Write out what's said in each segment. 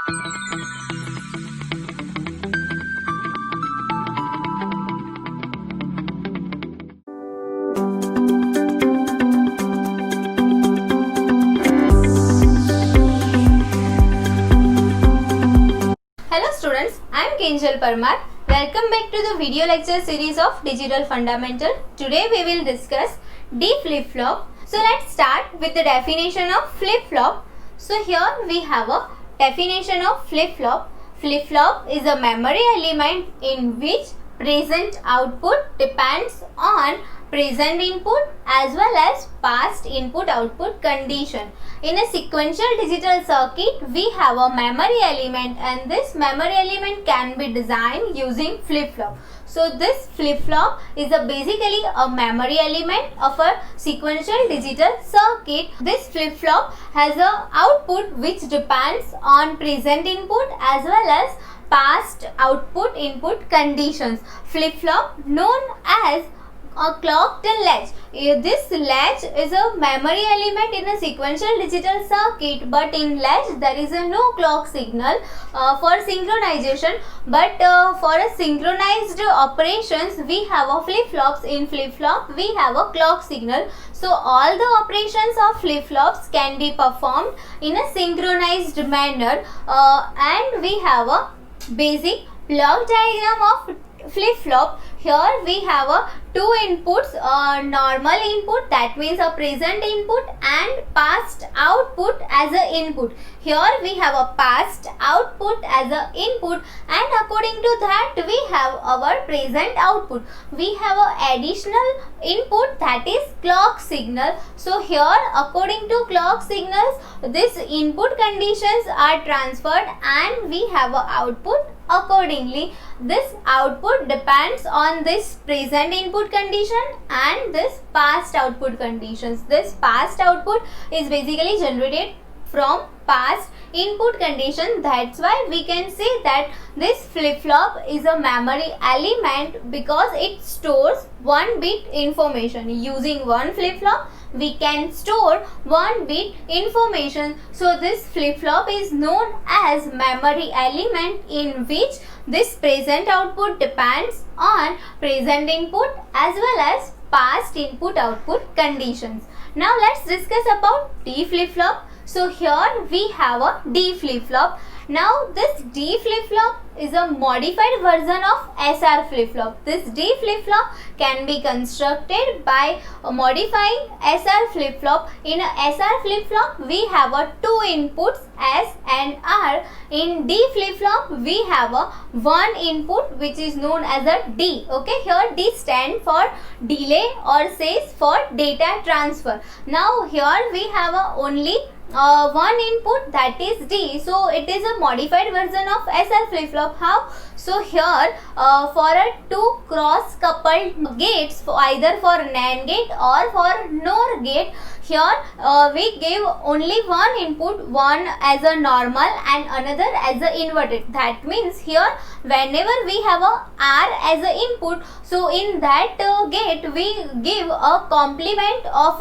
Hello students, I am Kinjal Parmar. Welcome back to the video lecture series of Digital Fundamental. Today we will discuss D flip-flop. So let's start with the definition of flip-flop. So here we have a definition of flip-flop. Flip-flop is a memory element in which present output depends on present input as well as past input-output condition. In a sequential digital circuit, we have a memory element, and this memory element can be designed using flip-flop. So this flip-flop is basically a memory element of a sequential digital circuit. This flip-flop has a output which depends on present input as well as past output input conditions. Flip-flop known as a clocked latch. This latch is a memory element in a sequential digital circuit, but in latch there is no clock signal for synchronization, but for a synchronized operations we have a flip-flops. In flip-flop we have a clock signal, so all the operations of flip-flops can be performed in a synchronized manner, and we have a basic block diagram of flip-flop. Here we have a two inputs, normal input, that means a present input, and past output as a input. Here we have a past output as a input, and according to that we have our present output. We have a additional input, that is clock signal. So here according to clock signals this input conditions are transferred and we have a output accordingly. This output depends on this present input condition and this past output conditions. This past output is basically generated from past input condition. That's why we can say that this flip-flop is a memory element because it stores 1 bit information. Using one flip-flop we can store 1 bit information. So this flip-flop is known as memory element in which this present output depends on present input as well as past input output conditions. Now let's discuss about D flip-flop. So here we have a D flip-flop. Now this D flip-flop is a modified version of SR flip-flop. This D flip-flop can be constructed by modifying SR flip-flop. In a SR flip-flop we have a two inputs S and R. In D flip-flop we have a one input which is known as a D. Okay, here D stands for delay or says for data transfer. Now here we have a only one input, that is D, so it is a modified version of SR flip-flop. How? So here for a two cross coupled gates, either for NAND gate or for NOR gate, here we give only one input, one as a normal and another as a inverted. That means here whenever we have a R as a input, so in that gate we give a complement of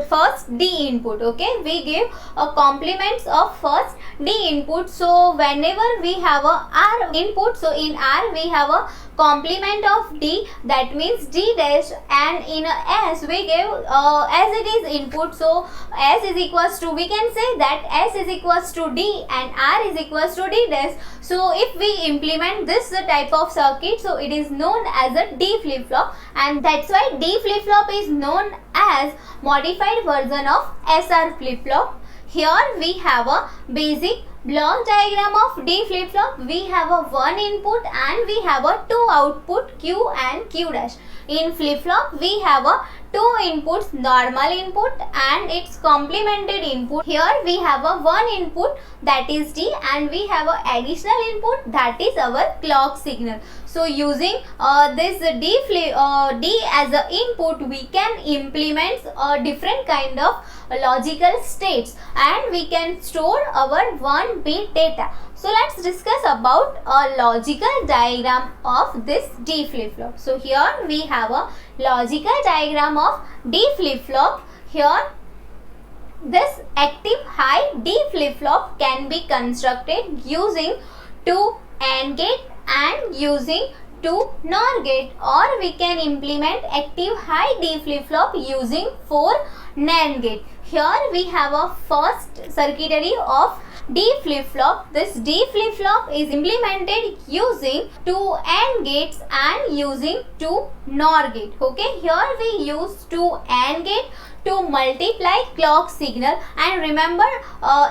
first D input. Okay, we give a complements of first D input. So whenever we have a R input, so in R we have a complement of D, that means D dash, and in S we give as it is input, so S is equals to, we can say that S is equals to D and R is equals to D dash. So if we implement this type of circuit, so it is known as a D flip-flop, and that's why D flip-flop is known as modified version of SR flip-flop. Here we have a basic block diagram of D flip-flop. We have a one input and we have a two output Q and Q dash. In flip-flop we have a two inputs, normal input and its complemented input. Here we have a one input, that is D, and we have a additional input, that is our clock signal. So using this D as a input, we can implement a different kind of logical states and we can store our 1 bit data. So let's discuss about a logical diagram of this D flip-flop. So here we have a logical diagram of D flip-flop. Here This active high D flip-flop can be constructed using 2 AND gate and using 2 NOR gate, or we can implement active high D flip-flop using 4 NAND gate. Here we have a first circuitry of D flip-flop. This D flip-flop is implemented using 2 AND gates and using 2 NOR gate. Okay, here we use 2 AND gate to multiply clock signal, and remember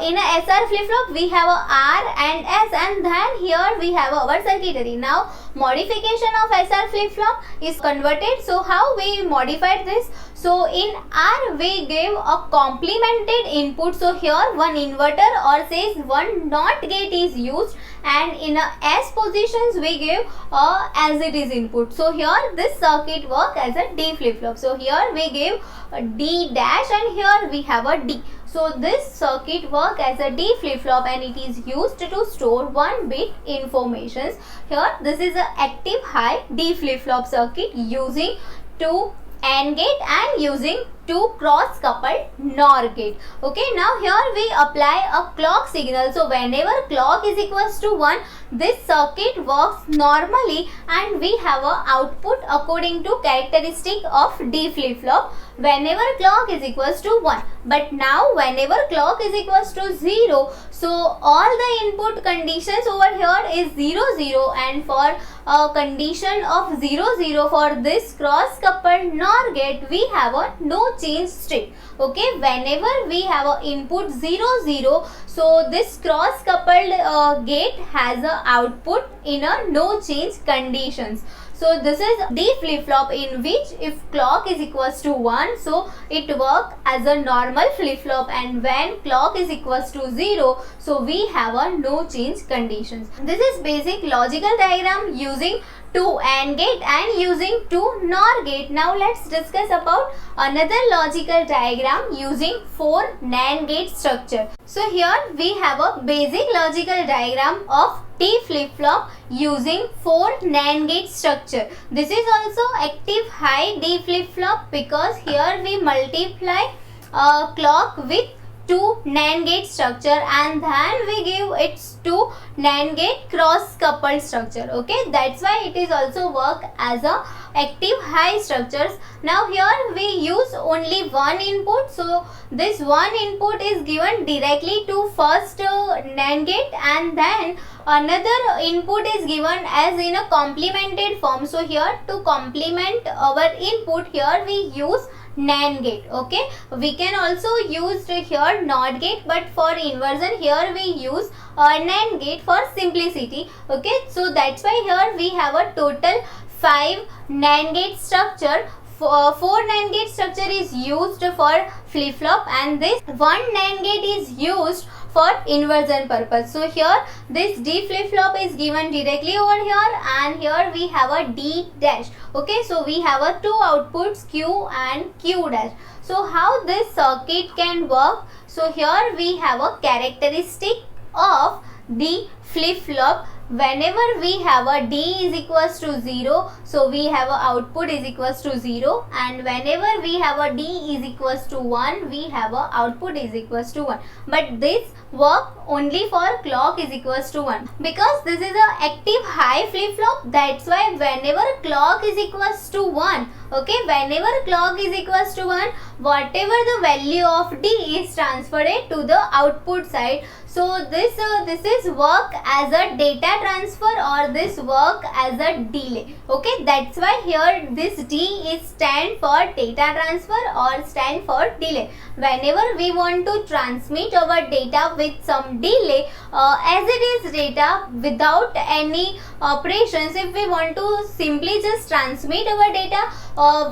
in a SR flip-flop we have a R and S, and then here we have our circuitry. Now modification of SR flip-flop is converted. So how we modified this? So in R we gave a complemented input. So here one inverter or says one NOT gate is used, and in a S positions we give as it is input. So here this circuit work as a D flip-flop. So here we give a D dash and here we have a D. So this circuit work as a D flip-flop and it is used to store 1 bit informations. Here this is a active high D flip-flop circuit using 2 AND gate and using 2 cross coupled NOR gate. Okay, now here we apply a clock signal. So whenever clock is equals to 1, this circuit works normally and we have a output according to characteristic of D flip-flop whenever clock is equals to 1. But now whenever clock is equals to 0, so all the input conditions over here is 0 0, and for a condition of 0 0 for this cross coupled NOR gate we have a no change state. Okay, whenever we have a input 0 0, so this cross coupled gate has a output in a no change conditions. So this is D flip-flop in which if clock is equals to 1, so it work as a normal flip-flop, and when clock is equals to 0, so we have a no change conditions. This is basic logical diagram using 2 AND gate and using 2 NOR gate. Now let's discuss about another logical diagram using 4 NAND gate structure. So here we have a basic logical diagram of D flip-flop using 4 NAND gate structure. This is also active high D flip-flop because here we multiply clock with 2 NAND gate structure and then we give its 2 NAND gate cross coupled structure. Okay, that's why it is also work as a active high structures. Now here we use only one input, so this one input is given directly to first NAND gate and then another input is given as in a complemented form. So here to complement our input, here we use NAND gate. Okay, we can also use here NOT gate, but for inversion here we use NAND gate for simplicity. Okay, so that's why here we have a total 5 NAND gate structure. 4 NAND gate structure is used for flip-flop and this one NAND gate is used for inversion purpose. So here this D flip-flop is given directly over here and here we have a D dash. Okay, so we have a 2 outputs Q and Q dash. So how this circuit can work? So here we have a characteristic of D flip-flop. Whenever we have a D is equals to 0, so we have a output is equals to 0, and whenever we have a D is equals to 1, we have a output is equals to 1. But this work only for clock is equals to 1 because this is a active high flip-flop. That's why whenever clock is equals to 1, okay, whenever clock is equals to 1, whatever the value of D is transferred to the output side. So this is work as a data transfer or this work as a delay. Okay, that's why here this D is stand for data transfer or stand for delay. Whenever we want to transmit our data with some delay, as it is data without any operations, if we want to simply just transmit our data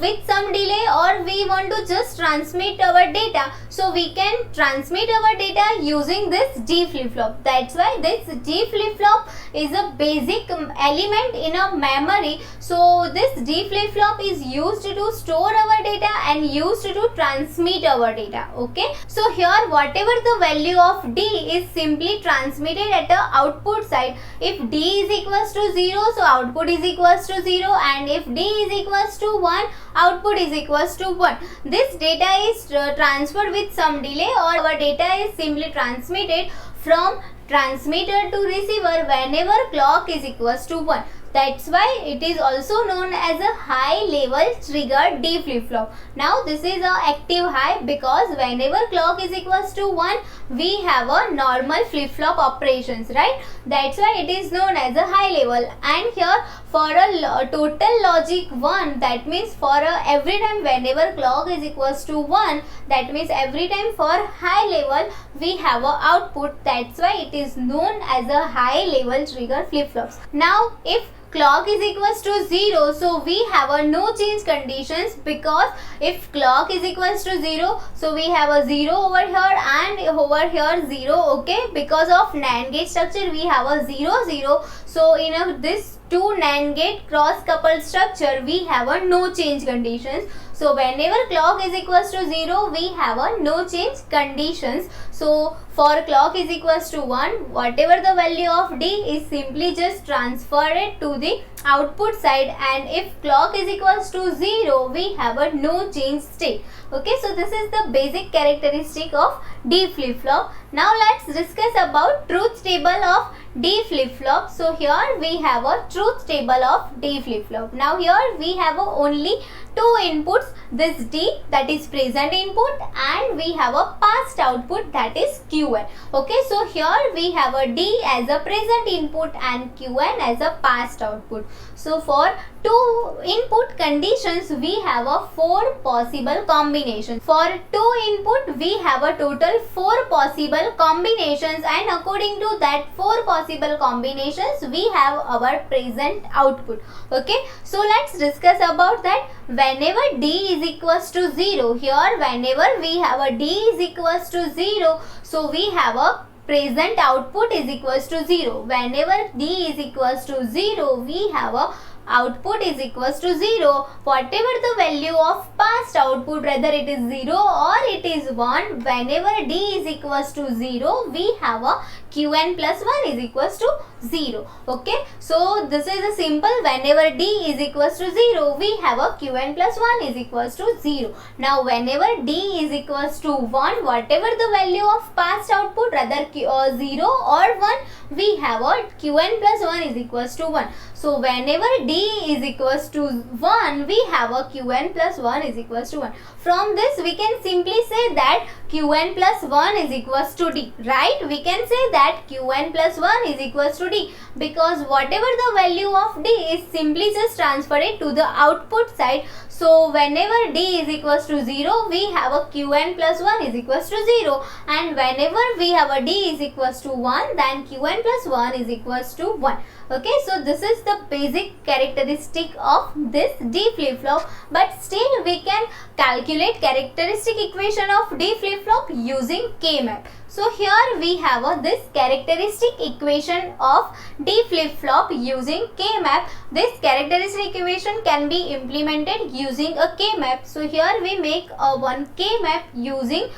with some delay, or we want to just transmit our data, so we can transmit our data using this D flip-flop. That's why this D flip-flop is a basic element in a memory. So this D flip-flop is used to store our data and used to transmit our data. Okay, so here whatever the value of D is simply transmitted at the output side. If D is equals to 0, so output is equals to 0, and if D is equals to 1, output is equals to 1. This data is transferred with some delay, or our data is simply transmitted from transmitter to receiver whenever clock is equals to 1. That's why it is also known as a high level trigger D flip-flop. Now this is a active high because whenever clock is equals to 1, we have a normal flip-flop operations, right? That's why it is known as a high level. And here for a total logic 1, that means for every time whenever clock is equals to 1, that means every time for high level we have a output. That's why it is known as a high level trigger flip-flops. Now if clock is equals to 0, so we have a no change conditions, because if clock is equals to 0, so we have a 0 over here and over here 0, okay? Because of NAND gate structure we have a 0 0, so in this two NAND gate cross coupled structure we have a no change conditions. So whenever clock is equals to 0, we have a no change conditions. So for clock is equals to 1, whatever the value of D is simply just transferred to the output side, and if clock is equals to 0, we have a no change state. Okay, so this is the basic characteristic of D flip-flop. Now let's discuss about truth table of D flip-flop. So here we have a truth table of D flip-flop. Now here we have only two inputs, this D that is present input, and we have a past output that is Qn. Okay, so here we have a D as a present input and Qn as a past output. So for two input conditions we have a 4 possible combinations. For two input we have a total 4 possible combinations, and according to that 4 possible combinations we have our present output. Okay, so let's discuss about that. Whenever D is equals to 0, here whenever we have a D is equals to 0, so we have a present output is equals to 0. Whenever D is equals to 0, we have a output is equals to 0. Whatever the value of past output, whether it is 0 or it is 1, whenever D is equals to 0, we have a Qn plus 1 is equals to 0. Okay, so this is a simple, whenever D is equals to 0, we have a Qn plus 1 is equals to 0. Now whenever D is equals to 1, whatever the value of past output, rather 0 or 1, we have a Qn plus 1 is equals to 1. So whenever D is equals to 1, we have a Qn plus 1 is equals to 1. From this we can simply say that Qn plus 1 is equals to D, right? We can say that Qn plus 1 is equals to D, because whatever the value of D is simply just transferred to the output side. So whenever D is equals to 0, we have a Qn plus 1 is equals to 0, and whenever we have a D is equals to 1, then Qn plus 1 is equals to 1. Okay, so this is the basic characteristic of this D flip-flop, but still we can calculate characteristic equation of D flip-flop using K-map. So here we have this characteristic equation of D flip-flop using K-map. This characteristic equation can be implemented using a K-map. So here we make one K-map using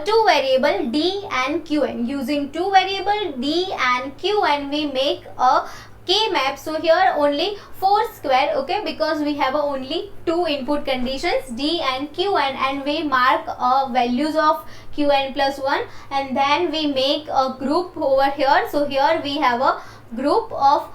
two variable D and Qn. Using two variable D and Qn, we make a K-map. So here only 4 square, okay, because we have only two input conditions D and Qn, and we mark values of Qn plus 1, and then we make a group over here. So here we have a group of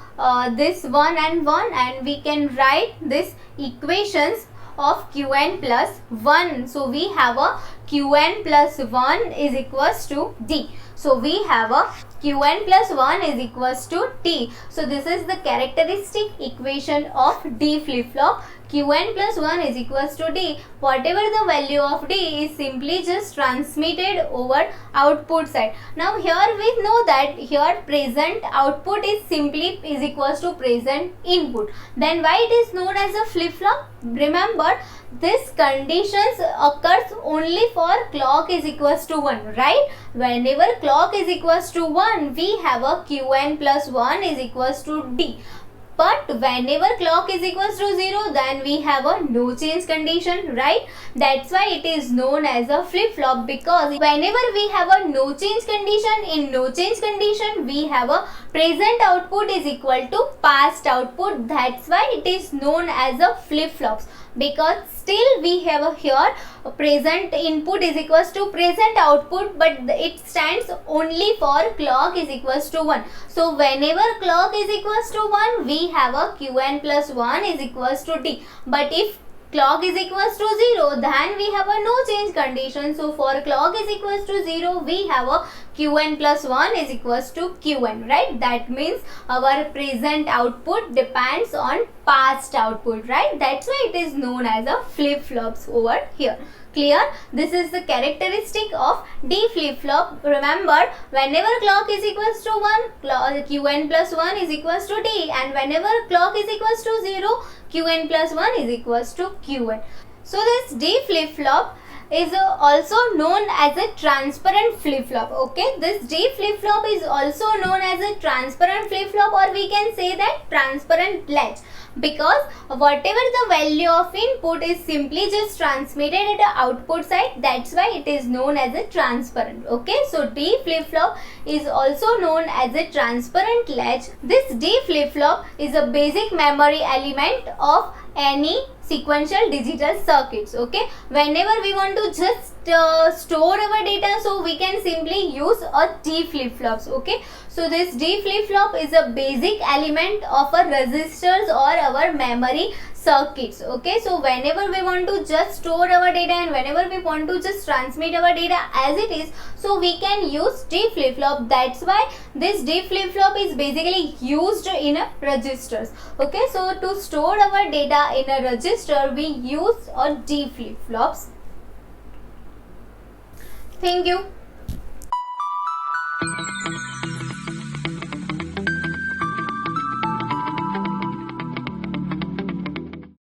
this 1 and 1, and we can write this equations of Qn plus 1. So we have a Qn plus 1 is equals to D. So we have a Qn plus 1 is equals to T. So this is the characteristic equation of D flip-flop. Qn plus 1 is equals to D. Whatever the value of D is simply just transmitted over output side. Now here we know that here present output is simply is equals to present input. Then why it is known as a flip-flop? Remember, this conditions occurs only for clock is equals to 1, right? Whenever clock is equals to 1, we have a Qn plus 1 is equals to D. But whenever clock is equals to 0, then we have a no change condition, right? That's why it is known as a flip-flop, because whenever we have a no change condition, in no change condition we have a present output is equal to past output. That's why it is known as a flip-flops, because still we have a here present input is equals to present output, but it stands only for clock is equals to 1. So whenever clock is equals to 1, we have a qn plus 1 is equals to t. But if clock is equals to 0, then we have a no change condition. So for clock is equals to 0, we have a qn plus 1 is equals to qn, right? That means our present output depends on past output, right? That's why it is known as a flip-flops over here. Clear? This is the characteristic of D flip-flop. Remember, whenever clock is equals to 1, qn plus 1 is equals to t, and whenever clock is equals to 0, qn plus 1 is equals to qn. So this D flip-flop is also known as a transparent flip-flop. Okay, this D flip-flop is also known as a transparent flip-flop, or we can say that transparent latch, because whatever the value of input is simply just transmitted at the output side. That's why it is known as a transparent. Okay, so D flip-flop is also known as a transparent latch. This D flip-flop is a basic memory element of any sequential digital circuits. Okay, whenever we want to just store our data, so we can simply use a D flip-flops. Okay, so this D flip-flop is a basic element of a resistors or our memory circuits. Okay, so whenever we want to just store our data and whenever we want to just transmit our data as it is, so we can use D flip-flop. That's why this D flip-flop is basically used in a registers. Okay, so to store our data in a register, we use a D flip-flops. Thank you.